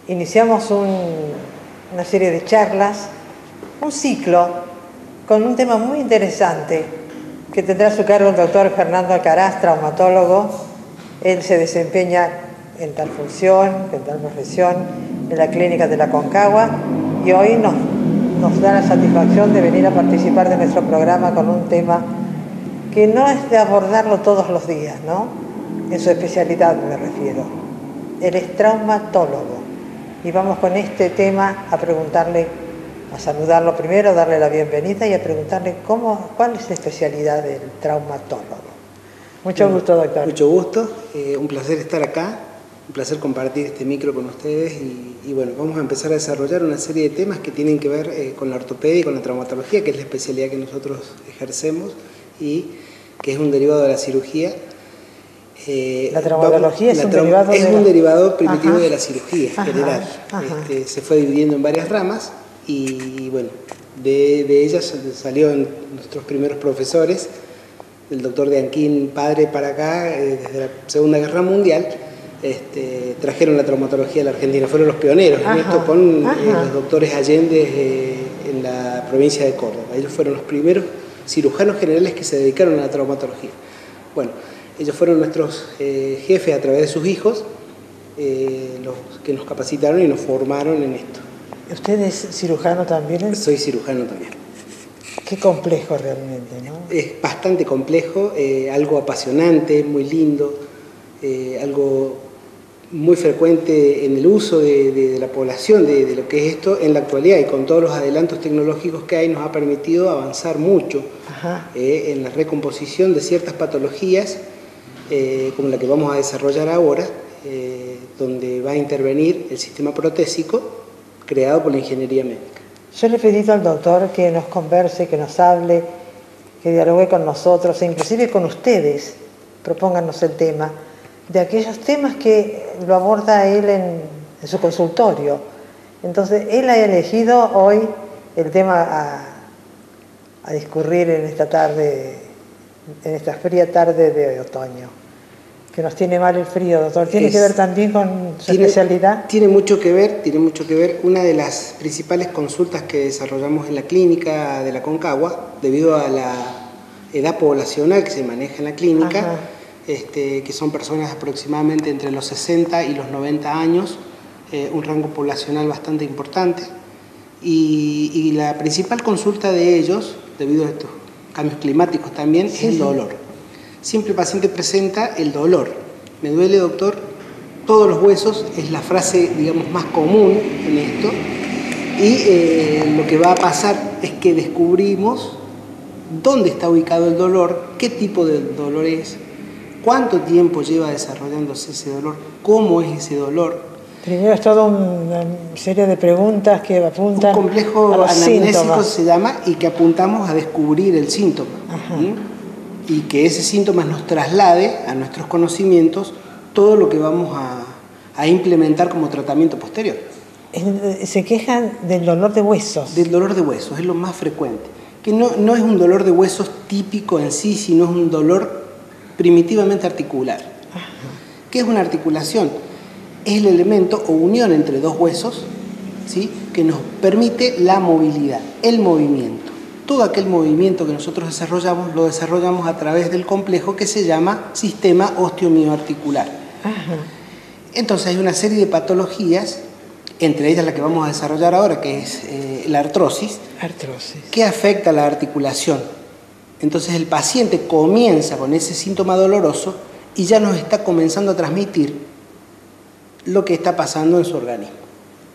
iniciamos una serie de charlas, un ciclo con un tema muy interesante que tendrá a su cargo el doctor Fernando Alcaraz, traumatólogo. Él se desempeña en tal función, en tal profesión, en la clínica de la Aconcagua, y hoy nos da la satisfacción de venir a participar de nuestro programa con un tema que no es de abordarlo todos los días, ¿no? En su especialidad me refiero. Él es traumatólogo. Y vamos con este tema a preguntarle, a saludarlo primero, darle la bienvenida y a preguntarle cuál es la especialidad del traumatólogo. Mucho gusto, doctor. Mucho gusto, un placer estar acá, un placer compartir este micro con ustedes y bueno, vamos a empezar a desarrollar una serie de temas que tienen que ver con la ortopedia y con la traumatología, que es la especialidad que nosotros ejercemos y que es un derivado de la cirugía. La traumatología es un derivado primitivo de la cirugía general. Se fue dividiendo en varias ramas y bueno, de ellas salieron nuestros primeros profesores, el doctor Deanquín, padre para acá, desde la Segunda Guerra Mundial, trajeron la traumatología a la Argentina, fueron los pioneros en esto con los doctores Allende en la provincia de Córdoba. Ellos fueron los primeros cirujanos generales que se dedicaron a la traumatología. Bueno, ellos fueron nuestros jefes a través de sus hijos, los que nos capacitaron y nos formaron en esto. ¿Usted es cirujano también? Soy cirujano también. Qué complejo realmente, ¿no? Es bastante complejo, algo apasionante, muy lindo, algo muy frecuente en el uso de la población de lo que es esto en la actualidad, y con todos los adelantos tecnológicos que hay nos ha permitido avanzar mucho en la recomposición de ciertas patologías como la que vamos a desarrollar ahora, donde va a intervenir el sistema protésico creado por la ingeniería médica. Yo le he pedido al doctor que nos converse, que nos hable, que dialogue con nosotros e inclusive con ustedes, propónganos el tema, de aquellos temas que lo aborda él en su consultorio. Entonces, él ha elegido hoy el tema a discurrir en esta tarde, en esta fría tarde de otoño, que nos tiene mal el frío, doctor. ¿Tiene que ver también con su especialidad? Tiene mucho que ver, tiene mucho que ver. Una de las principales consultas que desarrollamos en la clínica de la Aconcagua, debido a la edad poblacional que se maneja en la clínica, que son personas aproximadamente entre los 60 y los 90 años, un rango poblacional bastante importante, y la principal consulta de ellos, debido a estos cambios climáticos también, es el dolor. Siempre el paciente presenta el dolor. Me duele, doctor, todos los huesos, es la frase, digamos, más común en esto, y lo que va a pasar es que descubrimos dónde está ubicado el dolor, qué tipo de dolor es, cuánto tiempo lleva desarrollándose ese dolor, cómo es ese dolor. Primero es toda una serie de preguntas que apuntan un complejo a los anamnésico síntomas. Se llama, y que apuntamos a descubrir el síntoma. Y que ese síntoma nos traslade a nuestros conocimientos todo lo que vamos a implementar como tratamiento posterior. Se quejan del dolor de huesos. Del dolor de huesos, es lo más frecuente. Que no es un dolor de huesos típico en sí, sino es un dolor primitivamente articular. ¿Qué es una articulación? Es el elemento o unión entre dos huesos, ¿sí?, que nos permite la movilidad, el movimiento. Todo aquel movimiento que nosotros desarrollamos, lo desarrollamos a través del complejo que se llama sistema osteomioarticular. Entonces hay una serie de patologías, entre ellas la que vamos a desarrollar ahora, que es la artrosis, que afecta a la articulación. Entonces el paciente comienza con ese síntoma doloroso y ya nos está comenzando a transmitir lo que está pasando en su organismo.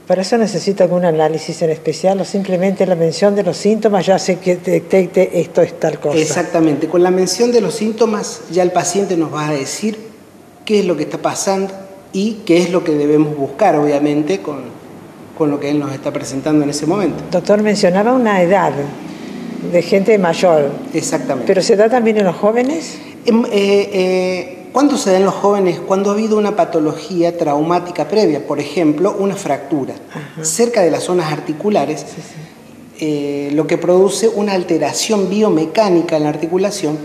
¿Para eso necesita algún análisis en especial o simplemente la mención de los síntomas ya hace que detecte esto es tal cosa? Exactamente, con la mención de los síntomas ya el paciente nos va a decir qué es lo que está pasando y qué es lo que debemos buscar, obviamente, con lo que él nos está presentando en ese momento. Doctor, mencionaba una edad de gente mayor. Exactamente. ¿Pero se da también en los jóvenes? ¿Cuándo se da en los jóvenes? Cuando ha habido una patología traumática previa, por ejemplo, una fractura cerca de las zonas articulares, lo que produce una alteración biomecánica en la articulación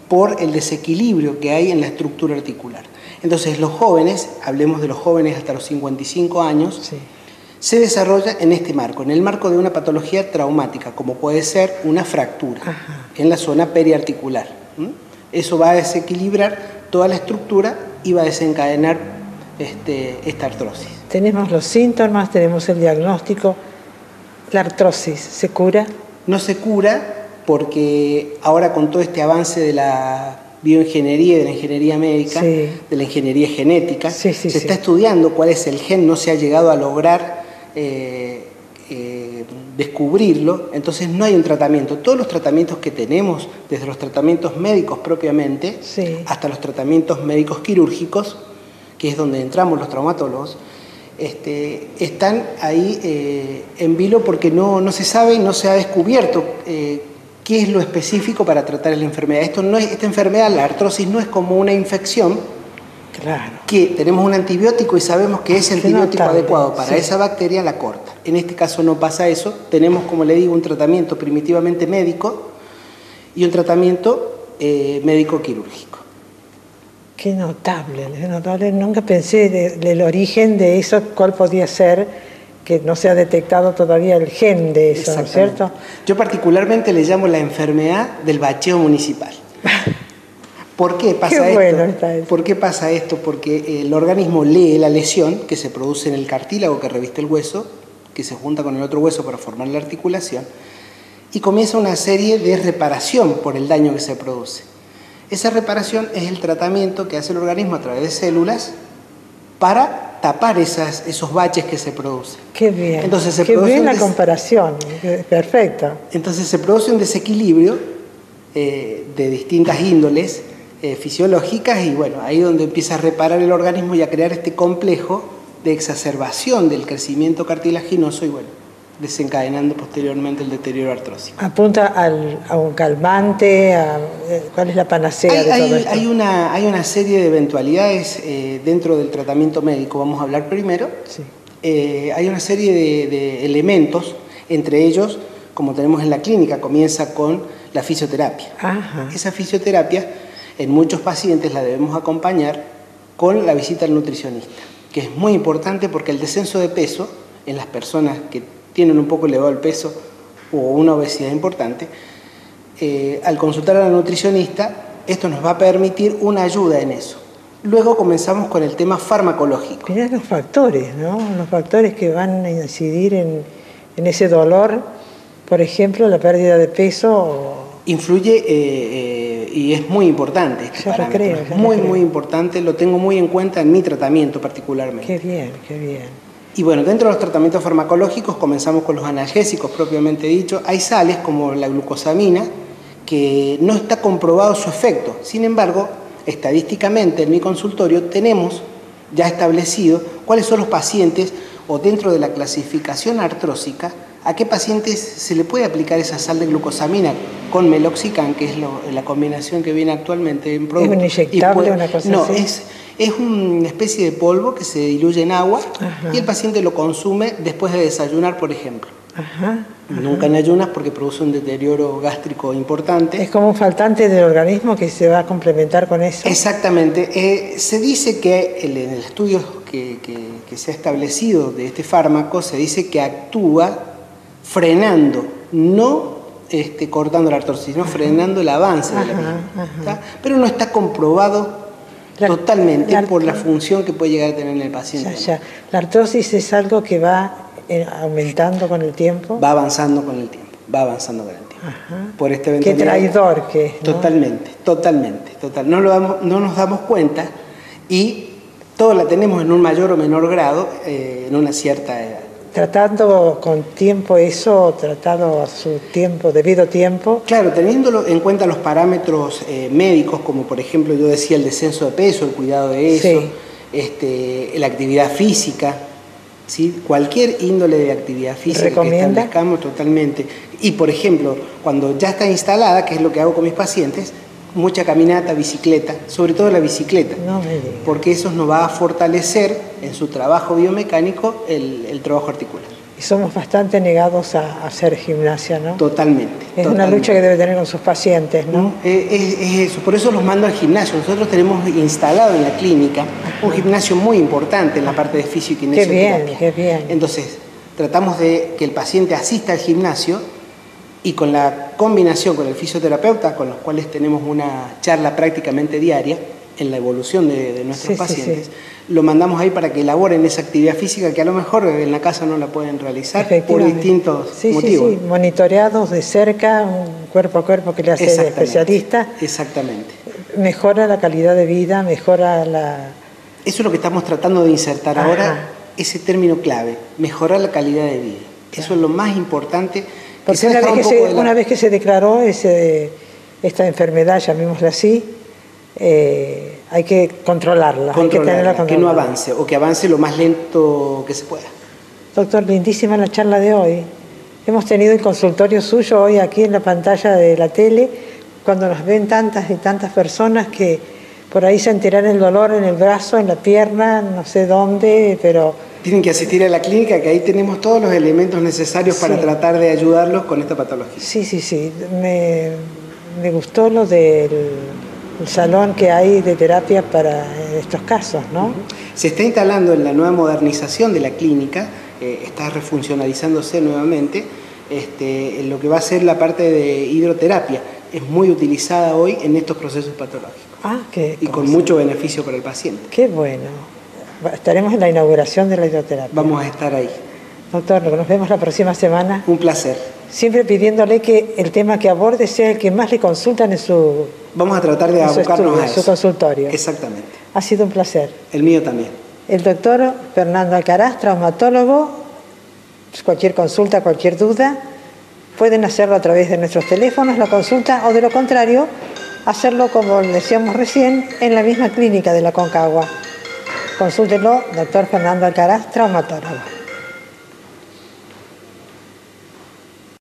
por el desequilibrio que hay en la estructura articular. Entonces los jóvenes, hablemos de los jóvenes hasta los 55 años, se desarrolla en este marco, en el marco de una patología traumática, como puede ser una fractura en la zona periarticular. Eso va a desequilibrar toda la estructura y va a desencadenar esta artrosis. Tenemos los síntomas, tenemos el diagnóstico. ¿La artrosis se cura? No se cura porque ahora con todo este avance de la bioingeniería, de la ingeniería médica, de la ingeniería genética, se está estudiando cuál es el gen, no se ha llegado a lograr descubrirlo, entonces no hay un tratamiento. Todos los tratamientos que tenemos, desde los tratamientos médicos propiamente, hasta los tratamientos médicos quirúrgicos, que es donde entramos los traumatólogos, están ahí en vilo porque no se sabe y no se ha descubierto qué es lo específico para tratar la enfermedad. Esta enfermedad, la artrosis, no es como una infección, que tenemos un antibiótico y sabemos que ese antibiótico adecuado para esa bacteria la corta. En este caso no pasa eso, tenemos, como le digo, un tratamiento primitivamente médico y un tratamiento médico quirúrgico. Qué notable, nunca pensé del origen de eso, cuál podía ser, que no se ha detectado todavía el gen de eso, ¿no es cierto? Yo particularmente le llamo la enfermedad del bacheo municipal. ¿Por qué pasa esto? ¿Por qué pasa esto? Porque el organismo lee la lesión que se produce en el cartílago que reviste el hueso, que se junta con el otro hueso para formar la articulación, y comienza una serie de reparación por el daño que se produce. Esa reparación es el tratamiento que hace el organismo a través de células para tapar esos baches que se producen. Qué bien, entonces, qué bien la comparación, perfecto. Entonces se produce un desequilibrio de distintas índoles fisiológicas y bueno, ahí es donde empieza a reparar el organismo y a crear este complejo de exacerbación del crecimiento cartilaginoso y bueno, desencadenando posteriormente el deterioro artrósico. ¿Apunta a un calmante? ¿Cuál es la panacea de todo esto? Hay una serie de eventualidades dentro del tratamiento médico, vamos a hablar primero. Hay una serie de elementos, entre ellos, como tenemos en la clínica, comienza con la fisioterapia. Esa fisioterapia, en muchos pacientes la debemos acompañar con la visita al nutricionista, que es muy importante porque el descenso de peso en las personas que tienen un poco elevado el peso o una obesidad importante, al consultar a la nutricionista, esto nos va a permitir una ayuda en eso. Luego comenzamos con el tema farmacológico. Mirá los factores, ¿no? Los factores que van a incidir en ese dolor, por ejemplo, la pérdida de peso. Influye y es muy importante este parámetro. Es muy importante, lo tengo muy en cuenta en mi tratamiento particularmente. Qué bien, qué bien. Y bueno, dentro de los tratamientos farmacológicos comenzamos con los analgésicos propiamente dicho. Hay sales como la glucosamina que no está comprobado su efecto. Sin embargo, estadísticamente en mi consultorio tenemos ya establecido cuáles son los pacientes o dentro de la clasificación artrósica a qué pacientes se le puede aplicar esa sal de glucosamina con meloxicam, que es la combinación que viene actualmente en producto. ¿Es un inyectable, una cosa no, así? Es una especie de polvo que se diluye en agua y el paciente lo consume después de desayunar, por ejemplo. Nunca en ayunas porque produce un deterioro gástrico importante. Es como un faltante del organismo que se va a complementar con eso. Exactamente. Se dice que en el estudio que se ha establecido de este fármaco, se dice que actúa frenando, no cortando la artrosis, sino frenando el avance de la misma. Pero no está comprobado totalmente por la función que puede llegar a tener en el paciente. ¿La artrosis es algo que va aumentando con el tiempo? Va avanzando con el tiempo, Por este Qué traidor que es, ¿no? Totalmente. No nos damos cuenta y todo la tenemos en un mayor o menor grado en una cierta edad. Tratando con tiempo eso, tratado a su tiempo, debido tiempo. Claro, teniendo en cuenta los parámetros médicos, como por ejemplo yo decía el descenso de peso, el cuidado de eso, la actividad física, ¿sí? Cualquier índole de actividad física que establezcamos totalmente. Y por ejemplo, cuando ya está instalada, que es lo que hago con mis pacientes, mucha caminata, bicicleta, sobre todo la bicicleta, porque eso nos va a fortalecer en su trabajo biomecánico el trabajo articular. Y somos bastante negados a hacer gimnasia, ¿no? Totalmente. Es una lucha que debe tener con sus pacientes, ¿no? Es eso, por eso los mando al gimnasio. Nosotros tenemos instalado en la clínica un gimnasio muy importante en la parte de fisioquinesioterapia. Qué bien. Entonces, tratamos de que el paciente asista al gimnasio y con la combinación con el fisioterapeuta, con los cuales tenemos una charla prácticamente diaria en la evolución de nuestros pacientes, lo mandamos ahí para que elaboren esa actividad física que a lo mejor en la casa no la pueden realizar por distintos motivos. Sí, monitoreados de cerca, un cuerpo a cuerpo que le hace el especialista. Exactamente. Mejora la calidad de vida, mejora la... Eso es lo que estamos tratando de insertar ahora, ese término clave, mejorar la calidad de vida. Eso es lo más importante. Porque una vez que se declaró esta enfermedad, llamémosla así, hay que controlarla, hay que tenerla controlada. Que no avance o que avance lo más lento que se pueda. Doctor, lindísima la charla de hoy. Hemos tenido el consultorio suyo hoy aquí en la pantalla de la tele, cuando nos ven tantas y tantas personas que por ahí se enteran el dolor en el brazo, en la pierna, no sé dónde, pero... Tienen que asistir a la clínica, que ahí tenemos todos los elementos necesarios para tratar de ayudarlos con esta patología. Sí. Me gustó lo del salón que hay de terapia para estos casos, ¿no? Se está instalando en la nueva modernización de la clínica, está refuncionalizándose nuevamente, en lo que va a ser la parte de hidroterapia. Es muy utilizada hoy en estos procesos patológicos. Y con mucho beneficio para el paciente. Qué bueno. Estaremos en la inauguración de la hidroterapia. Vamos a estar ahí. Doctor, nos vemos la próxima semana. Un placer. Siempre pidiéndole que el tema que aborde sea el que más le consultan en su... Vamos a tratar de abocarnos a eso. En su consultorio. Exactamente. Ha sido un placer. El mío también. El doctor Fernando Alcaraz, traumatólogo. Cualquier consulta, cualquier duda, pueden hacerlo a través de nuestros teléfonos, la consulta, o de lo contrario, hacerlo, como decíamos recién, en la misma clínica de la Concagua. Consúltenlo, doctor Fernando Alcaraz, traumatólogo.